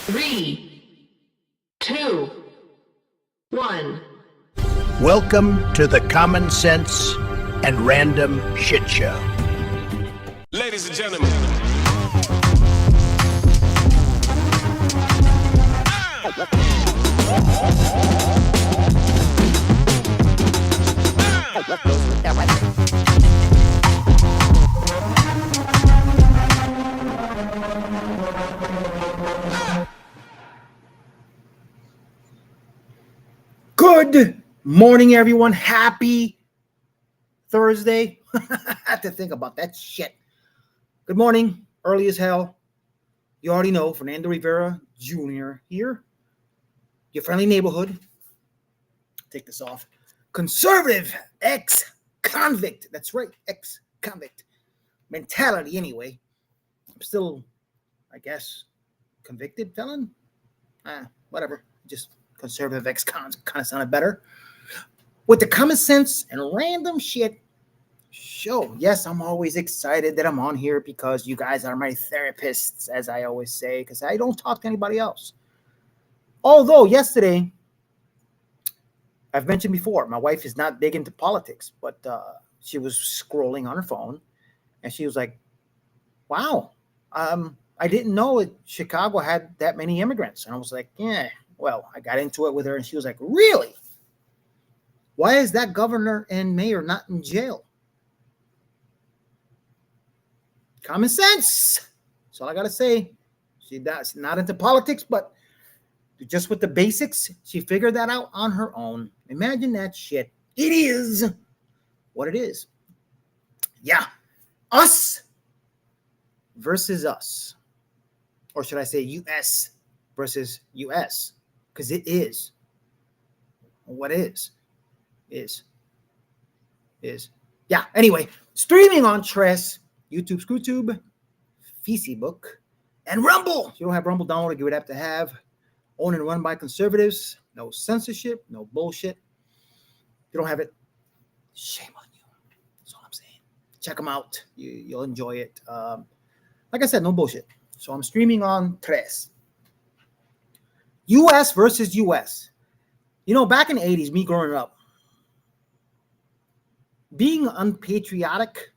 3, 2, 1. Welcome to the Common Sense and Random Shit Show. Ladies and gentlemen. Good morning, everyone. Happy Thursday. I have to think about that shit. Good morning. Early as hell. You already know, Fernando Rivera Jr. here. Your friendly neighborhood. Take this off. Conservative ex-convict. That's right, ex-convict. Mentality, anyway. I'm still, I guess, convicted felon? Whatever. Just conservative ex-cons kind of sounded better. With the common sense and random shit show. Yes, I'm always excited that I'm on here because you guys are my therapists, as I always say, because I don't talk to anybody else. Although yesterday, I've mentioned before, my wife is not big into politics, but she was scrolling on her phone and she was like, wow, I didn't know Chicago had that many immigrants. And I was like, yeah. Well, I got into it with her and she was like, really? Why is that governor and mayor not in jail? Common sense. That's all I got to say. She's not into politics, but just with the basics, she figured that out on her own. Imagine that shit. It is what it is. Yeah. Us versus us. Or should I say US versus US? Because it is. What is. Yeah, anyway. Streaming on Tres, YouTube, ScrewTube, Facebook, and Rumble. If you don't have Rumble downloaded, you would have to have. Owned and run by conservatives. No censorship. No bullshit. If you don't have it, shame on you. That's all I'm saying. Check them out. You'll enjoy it. Like I said, no bullshit. So I'm streaming on Tres. U.S. versus U.S. You know, back in the 80s, me growing up, being unpatriotic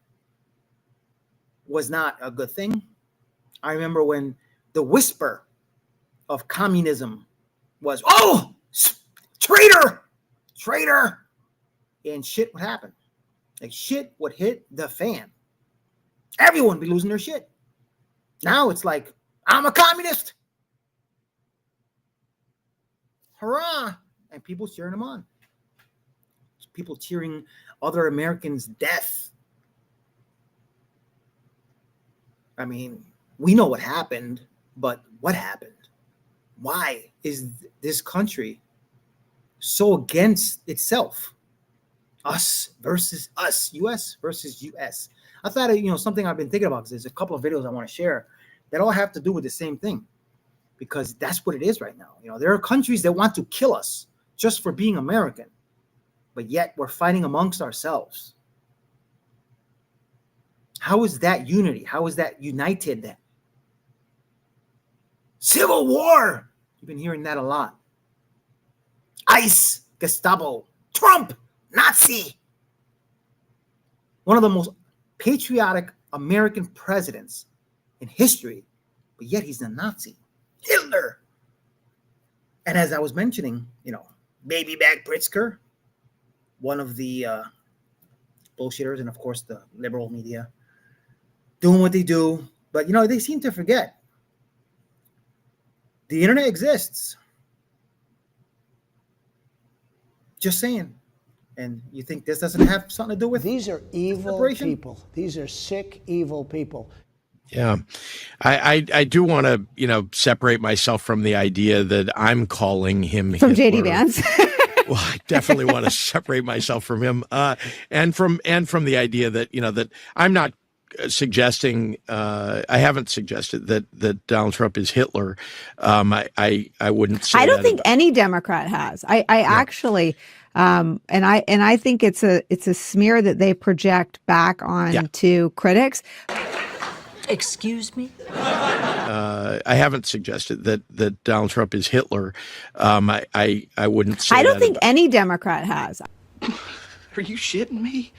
was not a good thing. I remember when the whisper of communism was, oh, traitor, and shit would happen. Like shit would hit the fan. Everyone would be losing their shit. Now it's like, I'm a communist. Hurrah! And people cheering them on. People cheering other Americans' death. I mean, we know what happened, but what happened? Why is this country so against itself? Us versus us, US versus US. I thought, something I've been thinking about, because there's a couple of videos I want to share that all have to do with the same thing, because that's what it is right now. There are countries that want to kill us just for being American, but yet we're fighting amongst ourselves. How is that unity? How is that united? Civil war. You've been hearing that a lot. ICE, Gestapo, Trump, Nazi. One of the most patriotic American presidents in history, but yet he's a Nazi. Hitler. And as I was mentioning, Baby Back Pritzker, one of the bullshitters, and of course the liberal media, doing what they do. But, they seem to forget the internet exists. Just saying. And you think this doesn't have something to do with these are evil separation? People. These are sick, evil people. Yeah, I do want to, separate myself from the idea that I'm calling him from Hitler. JD Vance. Well, I definitely want to separate myself from him, and from the idea that that I'm not suggesting. I haven't suggested that Donald Trump is Hitler. I wouldn't say. I don't that think any Democrat has. I actually. And I think it's a smear that they project back on to critics. Excuse me? I haven't suggested that Donald Trump is Hitler. I wouldn't say I don't that think any Democrat has. Are you shitting me?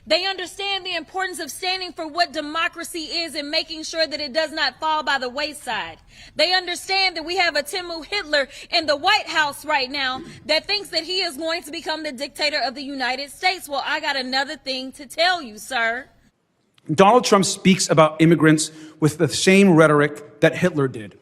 They understand the importance of standing for what democracy is and making sure that it does not fall by the wayside. They understand that we have a Timu Hitler in the White House right now that thinks that he is going to become the dictator of the United States. Well, I got another thing to tell you, sir. Donald Trump speaks about immigrants with the same rhetoric that Hitler did.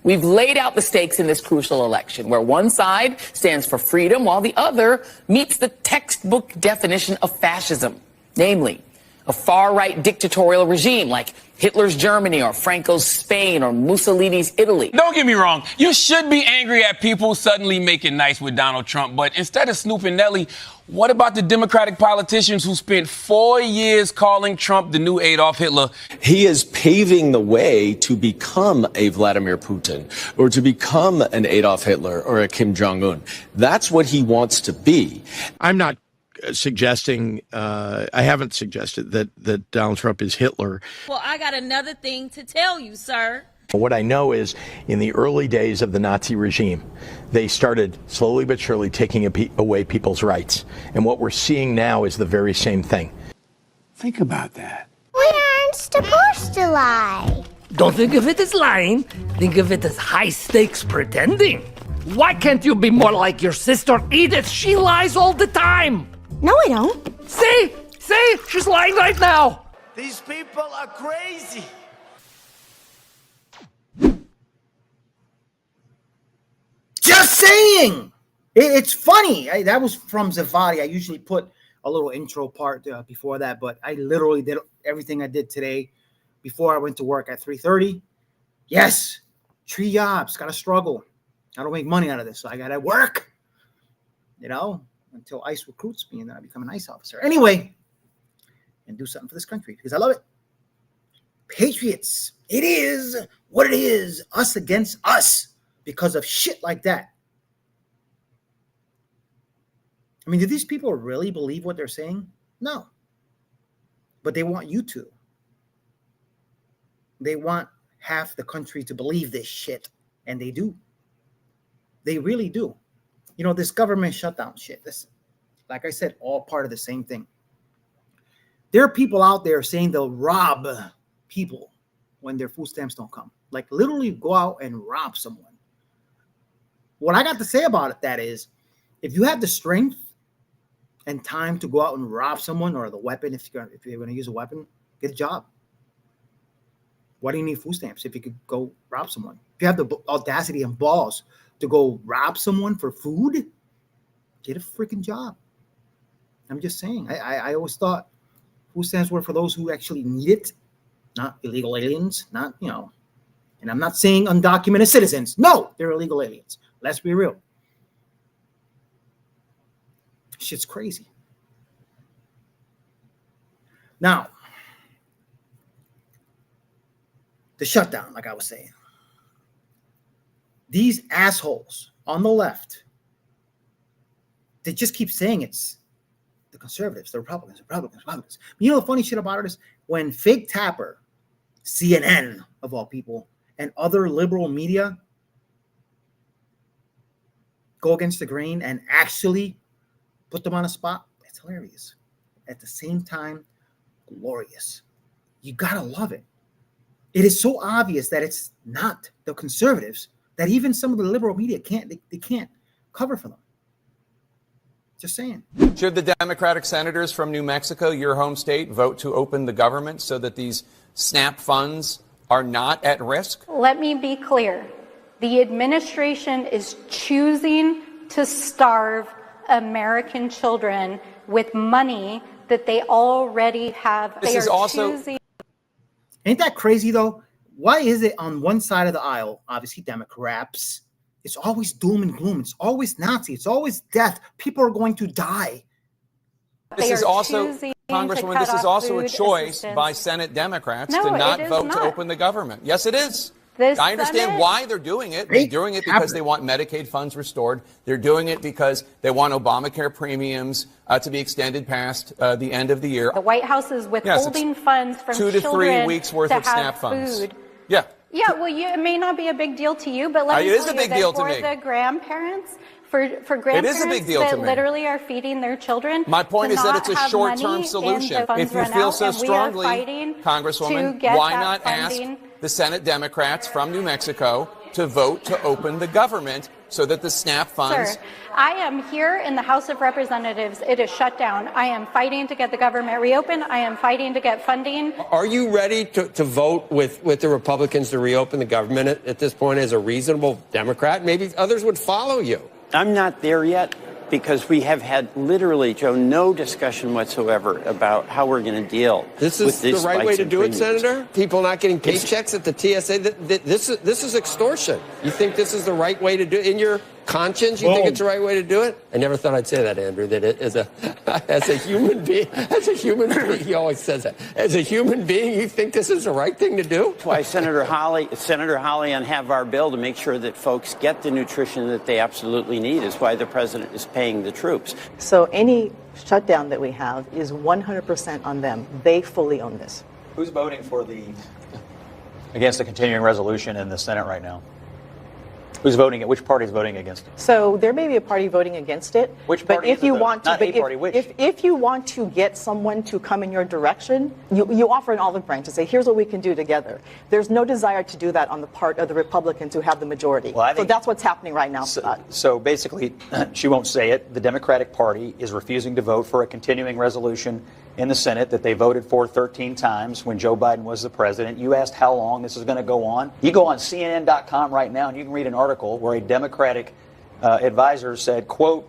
We've laid out the stakes in this crucial election, where one side stands for freedom while the other meets the textbook definition of fascism, namely a far-right dictatorial regime like Hitler's Germany or Franco's Spain or Mussolini's Italy. Don't get me wrong. You should be angry at people suddenly making nice with Donald Trump. But instead of snooping Nelly, what about the Democratic politicians who spent 4 years calling Trump the new Adolf Hitler? He is paving the way to become a Vladimir Putin or to become an Adolf Hitler or a Kim Jong-un. That's what he wants to be. I'm not suggesting, I haven't suggested that Donald Trump is Hitler. Well, I got another thing to tell you, sir. What I know is in the early days of the Nazi regime, they started slowly but surely taking away people's rights. And what we're seeing now is the very same thing. Think about that. We aren't supposed to lie. Don't think of it as lying. Think of it as high stakes pretending. Why can't you be more like your sister Edith? She lies all the time. No, I don't. See? She's lying right now. These people are crazy. Just saying. It's funny. That was from Zavadi. I usually put a little intro part before that, but I literally did everything I did today before I went to work at 3:30. Yes, 3 jobs. Got to struggle. I don't make money out of this, so I got to work, until ICE recruits me and then I become an ICE officer. Anyway, and do something for this country because I love it. Patriots. It is what it is. Us against us because of shit like that. I mean, do these people really believe what they're saying? No. But they want you to. They want half the country to believe this shit, and they do. They really do. This government shutdown shit, this, like I said, all part of the same thing. There are people out there saying they'll rob people when their food stamps don't come. Like literally go out and rob someone. What I got to say about that is, if you have the strength and time to go out and rob someone, or the weapon, if you're going to use a weapon, get a job. Why do you need food stamps if you could go rob someone? If you have the audacity and balls to go rob someone for food, get a freaking job. I'm just saying. I always thought food stamps were for those who actually need it, not illegal aliens, not, and I'm not saying undocumented citizens. No, they're illegal aliens. Let's be real. Shit's crazy. Now, the shutdown, like I was saying. These assholes on the left, they just keep saying it's the conservatives, the Republicans. You know the funny shit about it is when Fake Tapper, CNN of all people, and other liberal media go against the grain and actually put them on a spot, it's hilarious. At the same time, glorious. You gotta love it. It is so obvious that it's not the conservatives that even some of the liberal media can't cover for them. Just saying. Should the Democratic senators from New Mexico, your home state, vote to open the government so that these SNAP funds are not at risk? Let me be clear. The administration is choosing to starve American children with money that they already have. This is also... Ain't that crazy, though? Why is it on one side of the aisle, obviously Democrats, it's always doom and gloom. It's always Nazi. It's always death. People are going to die. This is also, Congresswoman, this is also a choice by Senate Democrats to not vote to open the government. Yes, it is. I understand why they're doing it. They're doing it because they want Medicaid funds restored. They're doing it because they want Obamacare premiums to be extended past the end of the year. The White House is withholding funds from 2 to 3 children weeks worth to of SNAP funds. Food. Yeah. Yeah, well, it may not be a big deal to you, but let me It is tell a big you deal that to for me. the grandparents, for grandparents It is a big deal that to me. literally are feeding their children. My point is that it's a have short-term money solution. and the funds If you run feel out, so and we are strongly, fighting Congresswoman, to get why that not funding. ask the Senate Democrats from New Mexico to vote to open the government so that the SNAP funds... Sir, I am here in the House of Representatives. It is shut down. I am fighting to get the government reopened. I am fighting to get funding. Are you ready to vote with the Republicans to reopen the government at this point as a reasonable Democrat? Maybe others would follow you. I'm not there yet because we have had literally, Joe, no discussion whatsoever about how we're going to deal This with is the these right way spikes to in do it, premiums. Senator? People not getting paychecks at the TSA? This is extortion. You think this is the right way to do it? In your conscience, you think it's the right way to do it? I never thought I'd say that, Andrew, that it, as a human being, he always says that. As a human being, you think this is the right thing to do? That's why Senator Hawley and have our bill to make sure that folks get the nutrition that they absolutely need is why the president is paying the troops. So any shutdown that we have is 100% on them. They fully own this. Who's voting against the continuing resolution in the Senate right now? Which party is voting against it? So there may be a party voting against it. Which but party if is it, you though? want to, Not a party, which? If you want to get someone to come in your direction, you offer an olive branch to say, here's what we can do together. There's no desire to do that on the part of the Republicans who have the majority. Well, so that's what's happening right now. So basically, she won't say it. The Democratic Party is refusing to vote for a continuing resolution in the Senate that they voted for 13 times when Joe Biden was the president. You asked how long this is going to go on. You go on CNN.com right now and you can read an article where a Democratic advisor said, quote,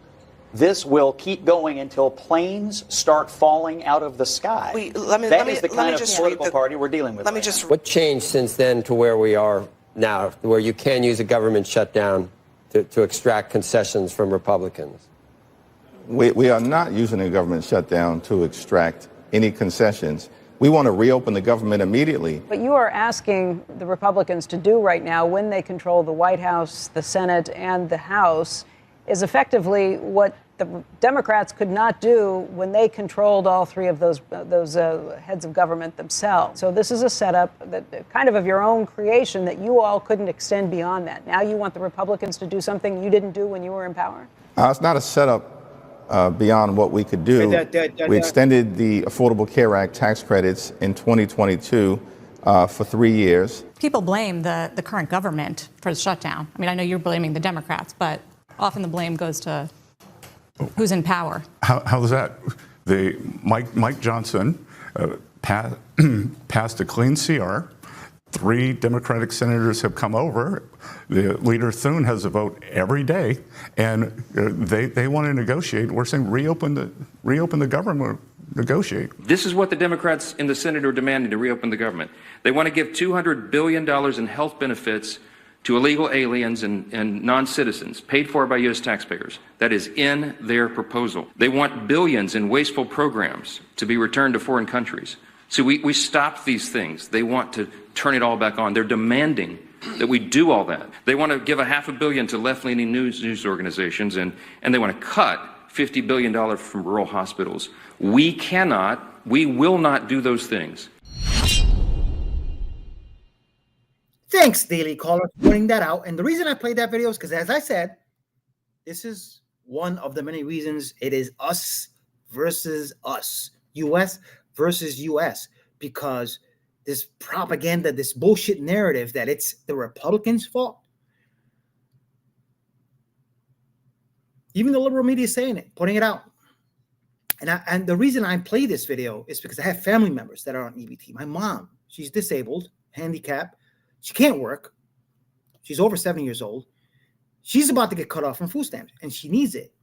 "This will keep going until planes start falling out of the sky." That is the kind of political party we're dealing with. What changed since then to where we are now, where you can use a government shutdown to extract concessions from Republicans? We are not using a government shutdown to extract any concessions. We want to reopen the government immediately. What you are asking the Republicans to do right now when they control the White House, the Senate, and the House is effectively what the Democrats could not do when they controlled all three of those heads of government themselves. So this is a setup that kind of your own creation that you all couldn't extend beyond that. Now you want the Republicans to do something you didn't do when you were in power? It's not a setup beyond what we could do. We extended the Affordable Care Act tax credits in 2022 for 3 years. People blame the current government for the shutdown. I mean, I know you're blaming the Democrats, but often the blame goes to who's in power. How's that? Mike Johnson passed a clean CR. 3 Democratic senators have come over. The leader Thune has a vote every day, and they want to negotiate. We're saying reopen the government, negotiate. This is what the Democrats in the Senate are demanding to reopen the government. They want to give $200 billion in health benefits to illegal aliens and non-citizens, paid for by U.S. taxpayers. That is in their proposal. They want billions in wasteful programs to be returned to foreign countries. So we stopped these things. They want to turn it all back on. They're demanding that we do all that. They want to give $500 million to left-leaning news organizations, and they want to cut $50 billion from rural hospitals. We will not do those things. Thanks, Daily Caller, for pointing that out. And the reason I played that video is because, as I said, this is one of the many reasons it is us versus us, U.S. versus U.S., because this propaganda, this bullshit narrative that it's the Republicans' fault. Even the liberal media is saying it, putting it out. And the reason I play this video is because I have family members that are on EBT. My mom, she's disabled, handicapped. She can't work. She's over 7 years old. She's about to get cut off from food stamps, and she needs it.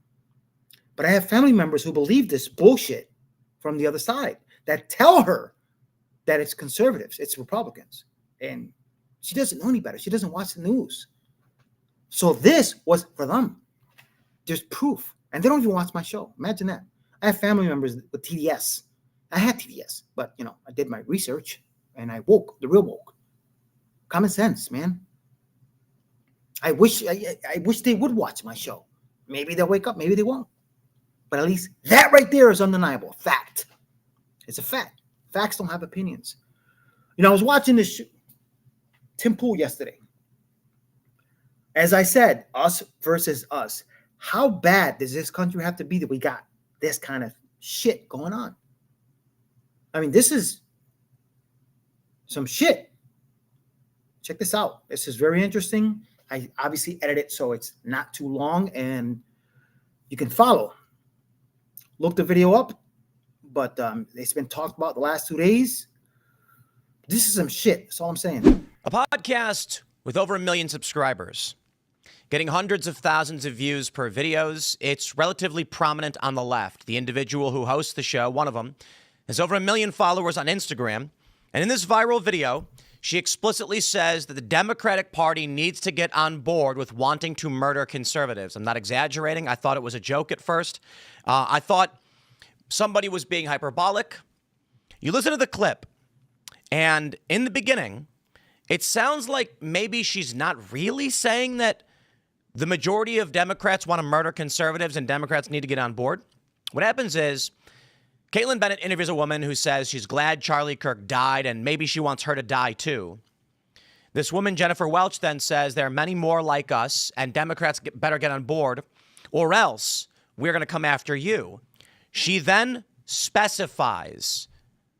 But I have family members who believe this bullshit from the other side that tell her that it's conservatives, it's Republicans. And she doesn't know any better. She doesn't watch the news. So this was for them. There's proof. And they don't even watch my show. Imagine that. I have family members with TDS. I had TDS, but, I did my research, and I woke, the real woke. Common sense, man. I wish they would watch my show. Maybe they'll wake up, maybe they won't. But at least that right there is undeniable. Fact. It's a fact. Facts don't have opinions. I was watching this Tim Pool yesterday. As I said, us versus us. How bad does this country have to be that we got this kind of shit going on? I mean, this is some shit. Check this out. This is very interesting. I obviously edit it so it's not too long and you can follow. Look the video up, but it's been talked about the last 2 days. This is some shit. That's all I'm saying. A podcast with over 1 million subscribers, getting hundreds of thousands of views per videos. It's relatively prominent on the left. The individual who hosts the show, one of them, has over 1 million followers on Instagram. And in this viral video, she explicitly says that the Democratic Party needs to get on board with wanting to murder conservatives. I'm not exaggerating. I thought it was a joke at first. I thought somebody was being hyperbolic. You listen to the clip, and in the beginning, it sounds like maybe she's not really saying that the majority of Democrats want to murder conservatives and Democrats need to get on board. What happens is Caitlin Bennett interviews a woman who says she's glad Charlie Kirk died and maybe she wants her to die too. This woman, Jennifer Welch, then says there are many more like us and Democrats better get on board or else we're going to come after you. She then specifies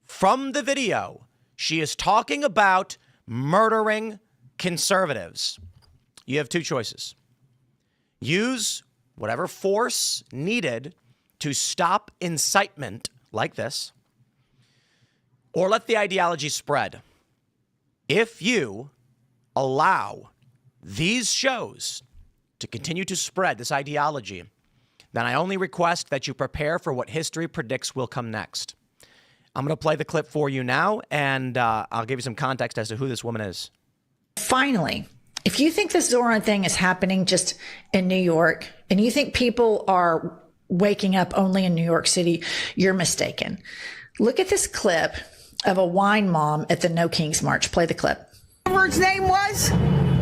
from the video she is talking about murdering conservatives. You have two choices. Use whatever force needed to stop incitement like this, or let the ideology spread. If you allow these shows to continue to spread this ideology, then I only request that you prepare for what history predicts will come next. I'm going to play the clip for you now, and I'll give you some context as to who this woman is. Finally, if you think this Zoran thing is happening just in New York, and you think people are waking up only in New York City, you're mistaken. Look at this clip of a wine mom at the No Kings March. Play the clip. Whatever his name was?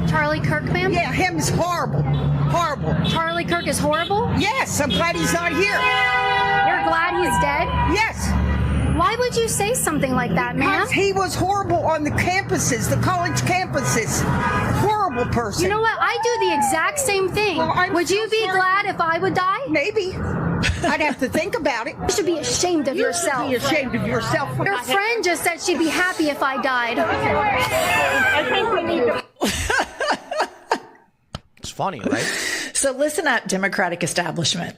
Charlie Kirk, ma'am? Yeah, him is horrible. Horrible. Charlie Kirk is horrible? Yes, I'm glad he's not here. You're glad he's dead? Yes. Why would you say something like that, ma'am? Because he was horrible on the campuses, the college campuses. Horrible person. You know what? I do the exact same thing. Well, would you be glad if I would die? Maybe. I'd have to think about it. You should be ashamed of yourself. You should be ashamed of yourself. Your friend just said she'd be happy if I died. I think we need to... It's funny, right? So listen up, Democratic establishment.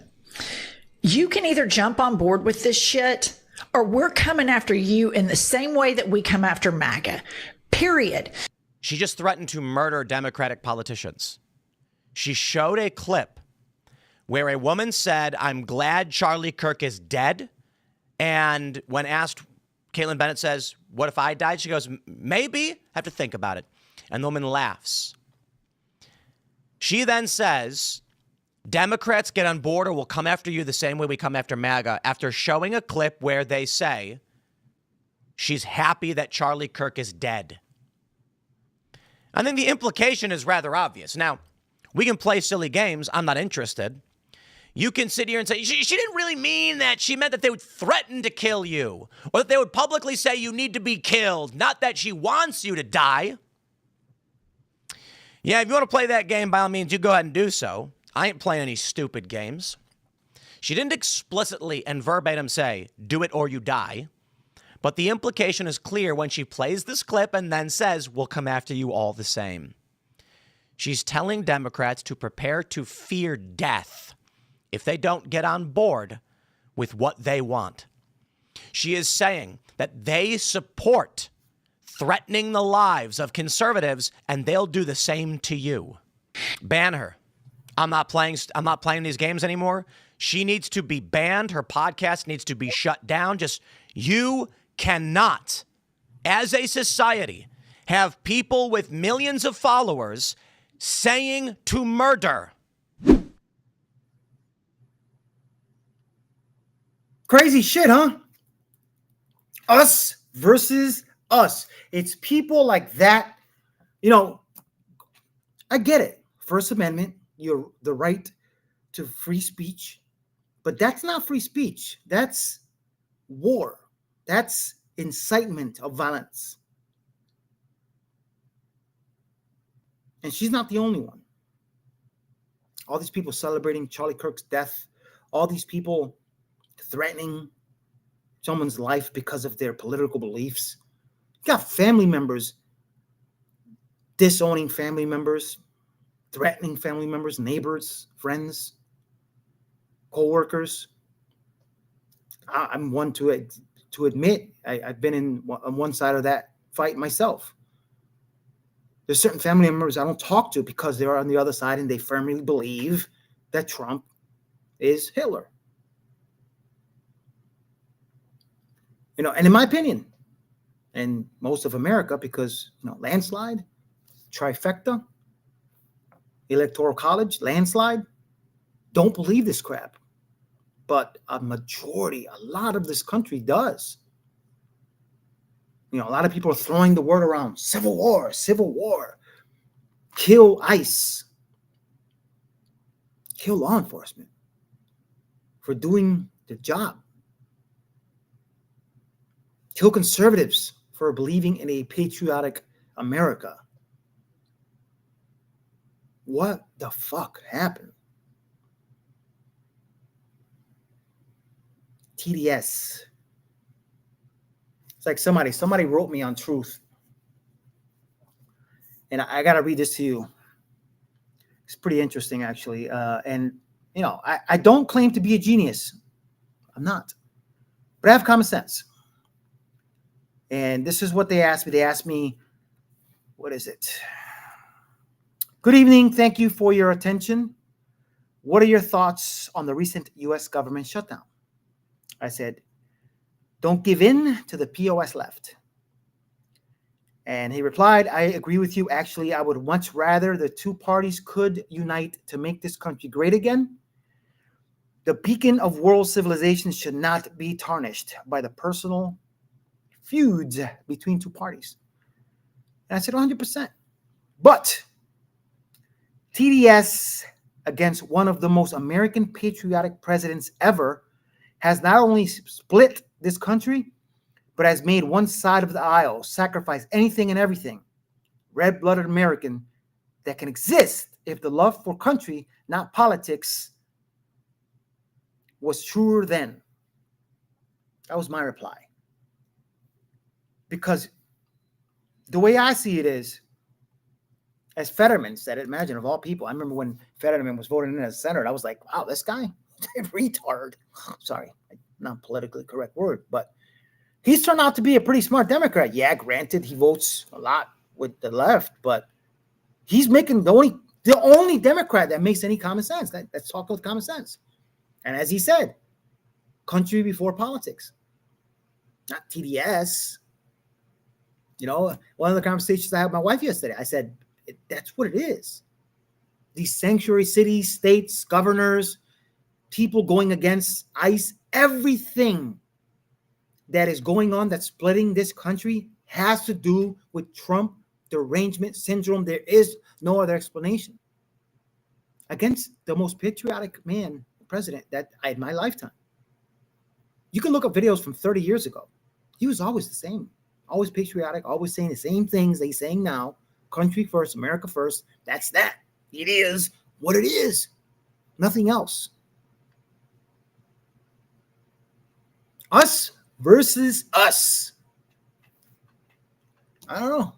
You can either jump on board with this shit, or we're coming after you in the same way that we come after MAGA. Period. She just threatened to murder Democratic politicians. She showed a clip where a woman said, I'm glad Charlie Kirk is dead. And when asked, Caitlin Bennett says, what if I died? She goes, maybe. Have to think about it. And the woman laughs. She then says, Democrats get on board or we'll come after you the same way we come after MAGA, after showing a clip where they say she's happy that Charlie Kirk is dead. I think the implication is rather obvious. Now, we can play silly games. I'm not interested. You can sit here and say, she didn't really mean that. She meant that they would threaten to kill you, or that they would publicly say you need to be killed, not that she wants you to die. Yeah, if you want to play that game, by all means, you go ahead and do so. I ain't playing any stupid games. She didn't explicitly and verbatim say, do it or you die. But the implication is clear when she plays this clip and then says, we'll come after you all the same. She's telling Democrats to prepare to fear death if they don't get on board with what they want. She is saying that they support threatening the lives of conservatives and they'll do the same to you. Ban her. I'm not playing these games anymore. She needs to be banned. Her podcast needs to be shut down. You cannot, as a society, have people with millions of followers saying to murder. Crazy shit, huh? Us versus us. It's people like that. You know, I get it. First Amendment, you're the right to free speech, but that's not free speech. That's war. That's incitement of violence. And she's not the only one. All these people celebrating Charlie Kirk's death, all these people threatening someone's life because of their political beliefs. You got family members disowning family members, threatening family members, neighbors, friends, co-workers. I'm one to admit I've been on one side of that fight myself. There's certain family members I don't talk to because they're on the other side and they firmly believe that Trump is Hitler. You know, and in my opinion, and most of America, because, you know, landslide, trifecta, electoral college, landslide, don't believe this crap. But a majority, a lot of this country does. You know, a lot of people are throwing the word around, civil war, kill ICE, kill law enforcement for doing their job, kill conservatives for believing in a patriotic America. What the fuck happened? TDS. It's like somebody wrote me on Truth. And I got to read this to you. It's pretty interesting, actually. And, you know, I don't claim to be a genius. I'm not. But I have common sense. And this is what they asked me. They asked me, what is it? Good evening. Thank you for your attention. What are your thoughts on the recent U.S. government shutdown? I said, don't give in to the POS left. And he replied, I agree with you. Actually, I would much rather the two parties could unite to make this country great again. The beacon of world civilization should not be tarnished by the personal feuds between two parties. And I said 100%. But TDS against one of the most American patriotic presidents ever has not only split this country, but has made one side of the aisle sacrifice anything and everything, red-blooded American, that can exist if the love for country, not politics, was truer then. That was my reply. Because the way I see it is, as Fetterman said it, imagine of all people, I remember when Fetterman was voted in as senator, I was like, wow, this guy, retard. Sorry, not politically correct word, but he's turned out to be a pretty smart Democrat. Yeah, granted, he votes a lot with the left, but he's making the only Democrat that makes any common sense. Let's talk with common sense. And as he said, country before politics, not TDS. You know, one of the conversations I had with my wife yesterday, I said, that's what it is. These sanctuary cities, states, governors, people going against ICE, everything that is going on that's splitting this country has to do with Trump derangement syndrome. There is no other explanation. Against the most patriotic man, president that I had in my lifetime. You can look up videos from 30 years ago. He was always the same, always patriotic, always saying the same things they're saying now. Country first, America first. That's that. It is what it is. Nothing else. Us versus us. I don't know.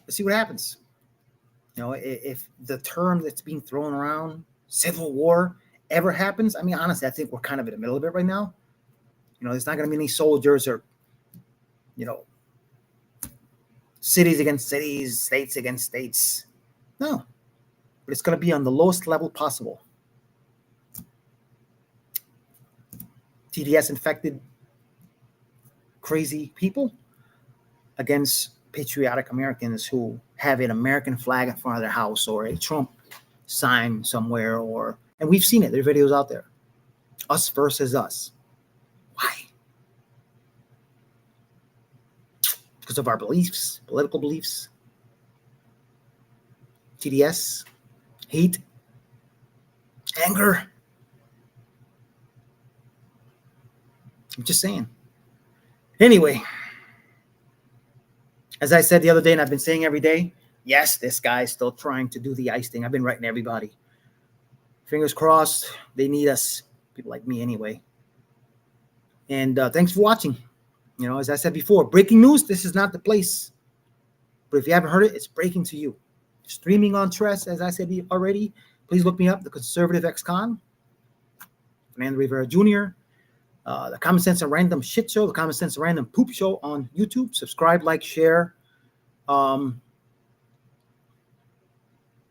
Let's see what happens. You know, if the term that's being thrown around, civil war, ever happens, I mean, honestly, I think we're kind of in the middle of it right now. You know, there's not going to be any soldiers or, you know, cities against cities, states against states. No. But it's going to be on the lowest level possible. TDS infected crazy people against patriotic Americans who have an American flag in front of their house or a Trump sign somewhere, and we've seen it. There are videos out there. Us versus us. Why? because of our beliefs, political beliefs, TDS, hate, anger. I'm just saying. Anyway, as I said the other day, and I've been saying every day, yes, this guy's still trying to do the ICE thing. I've been writing to everybody. Fingers crossed. They need us, people like me anyway. And thanks for watching. You know, as I said before, breaking news, this is not the place. But if you haven't heard it, it's breaking to you. Streaming on Tress, as I said already. Please look me up, The Conservative Ex-Con. Fernando Rivera Jr., The Common Sense and Random Shit Show, The Common Sense and Random Poop Show on YouTube. Subscribe, like, share.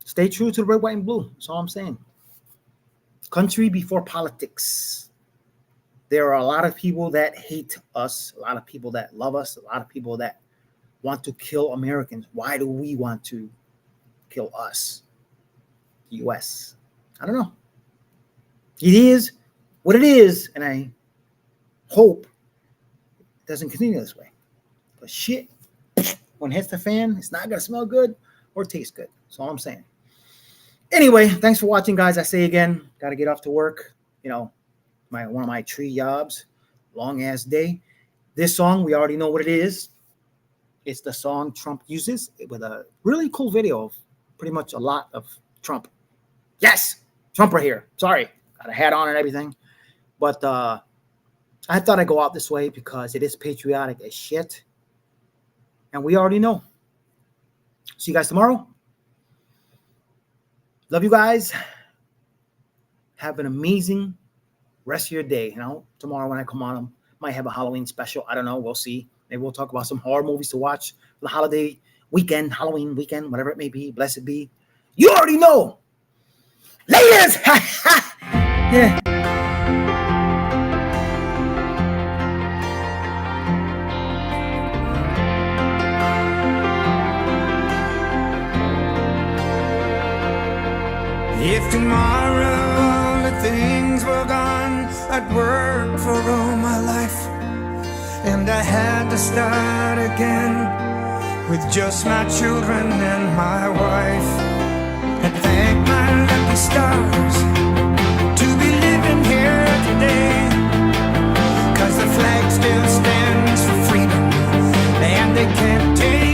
Stay true to the red, white, and blue. That's all I'm saying. Country before politics. There are a lot of people that hate us, a lot of people that love us, a lot of people that want to kill Americans. Why do we want to kill us? The U.S. I don't know. It is what it is, and I hope it doesn't continue this way. But shit, when it hits the fan, it's not going to smell good or taste good. That's all I'm saying. Anyway, thanks for watching, guys. I say again, got to get off to work. You know, one of my tree jobs, long ass day. This song, we already know what it is. It's the song Trump uses with a really cool video of pretty much a lot of Trump. Yes, Trump right here. Sorry, got a hat on and everything. But I thought I'd go out this way because it is patriotic as shit. And we already know. See you guys tomorrow. Love you guys. Have an amazing rest of your day. You know, tomorrow when I come on, I might have a Halloween special. I don't know. We'll see. Maybe we'll talk about some horror movies to watch for the holiday weekend, Halloween weekend, whatever it may be. Blessed be. You already know. Laters! Yeah. If tomorrow all the things were gone, I'd work for all my life, and I had to start again with just my children and my wife, and thank my lucky stars to be living here today, 'cause the flag still stands for freedom, and they can't take